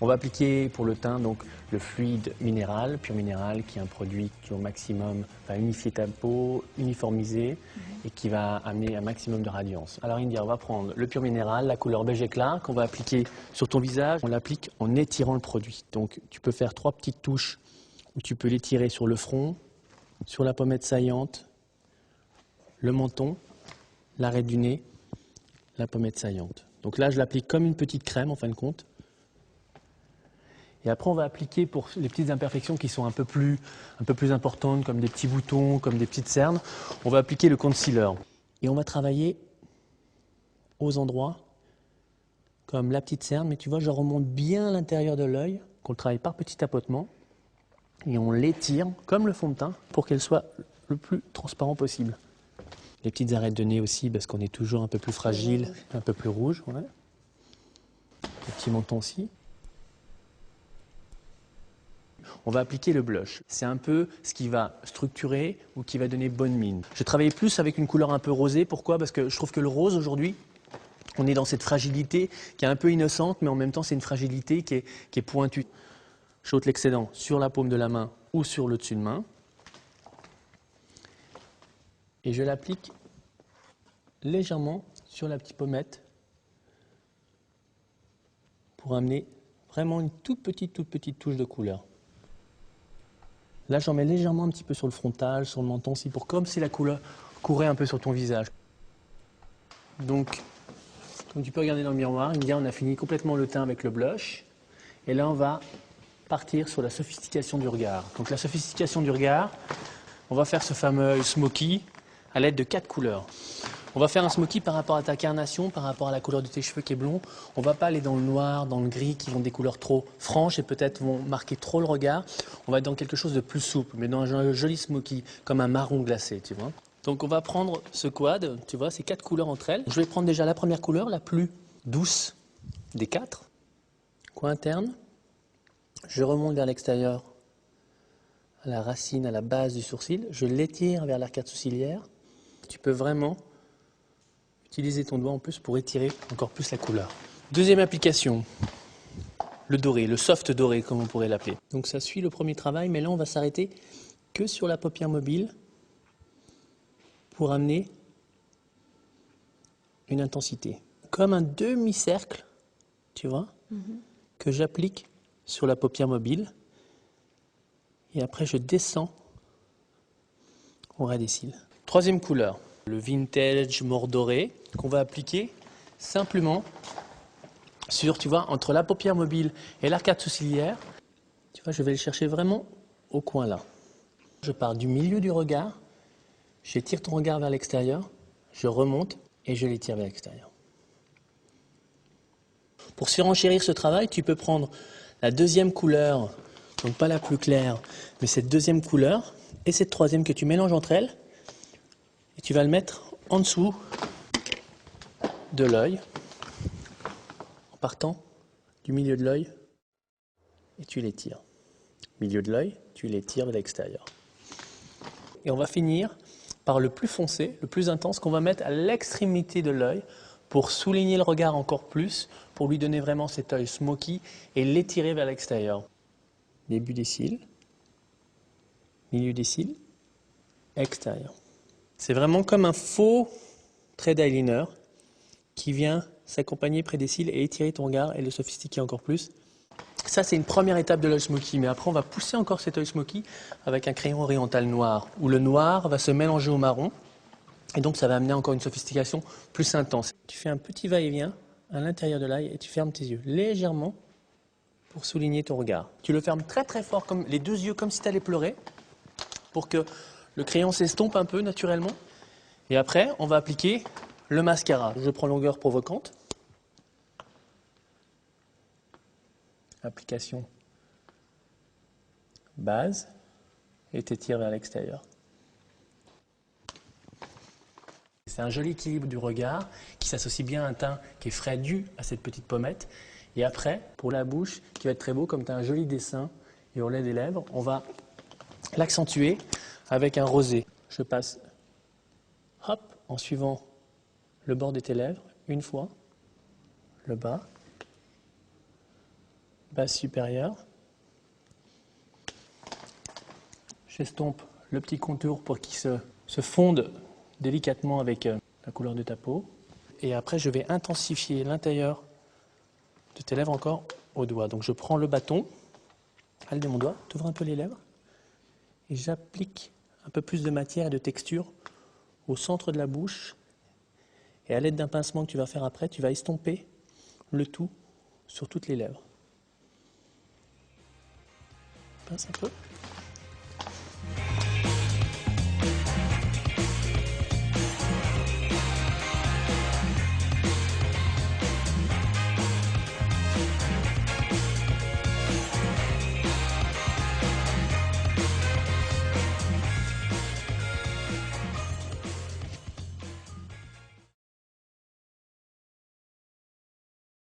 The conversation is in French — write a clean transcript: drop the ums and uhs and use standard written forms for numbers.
On va appliquer pour le teint donc le fluide minéral, pur minéral, qui est un produit qui au maximum va unifier ta peau, uniformiser et qui va amener un maximum de radiance. Alors India, on va prendre le pur minéral, la couleur beige éclat, qu'on va appliquer sur ton visage. On l'applique en étirant le produit. Donc tu peux faire 3 petites touches où tu peux l'étirer sur le front, sur la pommette saillante, le menton, l'arrêt du nez, la pommette saillante. Donc là, je l'applique comme une petite crème en fin de compte. Et après, on va appliquer pour les petites imperfections qui sont un peu plus importantes, comme des petits boutons, comme des petites cernes, on va appliquer le concealer. Et on va travailler aux endroits comme la petite cerne, mais tu vois, je remonte bien à l'intérieur de l'œil, qu'on le travaille par petit tapotement, et on l'étire comme le fond de teint pour qu'elle soit le plus transparent possible. Les petites arêtes de nez aussi, parce qu'on est toujours un peu plus fragile, un peu plus rouge. Ouais. Le petit menton aussi. On va appliquer le blush. C'est un peu ce qui va structurer ou qui va donner bonne mine. Je travaille plus avec une couleur un peu rosée. Pourquoi? Parce que je trouve que le rose aujourd'hui, on est dans cette fragilité qui est un peu innocente, mais en même temps c'est une fragilité qui est pointue. J'ôte l'excédent sur la paume de la main ou sur le dessus de main. Et je l'applique légèrement sur la petite pommette pour amener vraiment une toute petite touche de couleur. Là, j'en mets légèrement un petit peu sur le frontal, sur le menton aussi, pour comme si la couleur courait un peu sur ton visage. Donc, comme tu peux regarder dans le miroir, India, on a fini complètement le teint avec le blush. Et là, on va partir sur la sophistication du regard. Donc la sophistication du regard, on va faire ce fameux smoky à l'aide de 4 couleurs. On va faire un smoky par rapport à ta carnation, par rapport à la couleur de tes cheveux qui est blond. On ne va pas aller dans le noir, dans le gris, qui vont des couleurs trop franches et peut-être vont marquer trop le regard. On va être dans quelque chose de plus souple, mais dans un joli smoky, comme un marron glacé, tu vois. Donc on va prendre ce quad, tu vois, ces 4 couleurs entre elles. Je vais prendre déjà la première couleur, la plus douce des 4. Coin interne. Je remonte vers l'extérieur, à la racine, à la base du sourcil. Je l'étire vers l'arcade sourcilière. Tu peux vraiment utiliser ton doigt en plus pour étirer encore plus la couleur. Deuxième application, le doré, le soft doré comme on pourrait l'appeler. Donc ça suit le premier travail, mais là on va s'arrêter que sur la paupière mobile pour amener une intensité. Comme un demi-cercle, tu vois, que j'applique sur la paupière mobile. Et après je descends au ras des cils. Troisième couleur, le vintage mort doré qu'on va appliquer simplement sur, tu vois, entre la paupière mobile et l'arcade sourcilière. Tu vois, je vais le chercher vraiment au coin là. Je pars du milieu du regard, j'étire ton regard vers l'extérieur, je remonte et je l'étire vers l'extérieur. Pour surenchérir ce travail, tu peux prendre la deuxième couleur, donc pas la plus claire, mais cette deuxième couleur et cette troisième que tu mélanges entre elles. Et tu vas le mettre en dessous de l'œil, en partant du milieu de l'œil, et tu l'étires. Milieu de l'œil, tu l'étires vers l'extérieur. Et on va finir par le plus foncé, le plus intense, qu'on va mettre à l'extrémité de l'œil pour souligner le regard encore plus, pour lui donner vraiment cet œil smoky et l'étirer vers l'extérieur. Début des cils, milieu des cils, extérieur. C'est vraiment comme un faux trait d'eyeliner qui vient s'accompagner près des cils et étirer ton regard et le sophistiquer encore plus. Ça, c'est une première étape de l'œil smoky, mais après, on va pousser encore cet œil smoky avec un crayon oriental noir, où le noir va se mélanger au marron, et donc ça va amener encore une sophistication plus intense. Tu fais un petit va-et-vient à l'intérieur de l'œil et tu fermes tes yeux légèrement pour souligner ton regard. Tu le fermes très très fort, comme les deux yeux, comme si tu allais pleurer, pour que le crayon s'estompe un peu naturellement. Et après, on va appliquer le mascara. Je prends longueur provocante. Application base et t'étires vers l'extérieur. C'est un joli équilibre du regard qui s'associe bien à un teint qui est frais dû à cette petite pommette. Et après, pour la bouche, qui va être très beau, comme tu as un joli dessin et au lait des lèvres, on va l'accentuer avec un rosé. Je passe, hop, en suivant le bord de tes lèvres, une fois, le bas, base supérieure. J'estompe le petit contour pour qu'il se fonde délicatement avec la couleur de ta peau. Et après, je vais intensifier l'intérieur de tes lèvres encore au doigt. Donc je prends le bâton, elle de mon doigt, tu ouvres un peu les lèvres, et j'applique un peu plus de matière et de texture au centre de la bouche. Et à l'aide d'un pincement que tu vas faire après, tu vas estomper le tout sur toutes les lèvres. Pince un peu.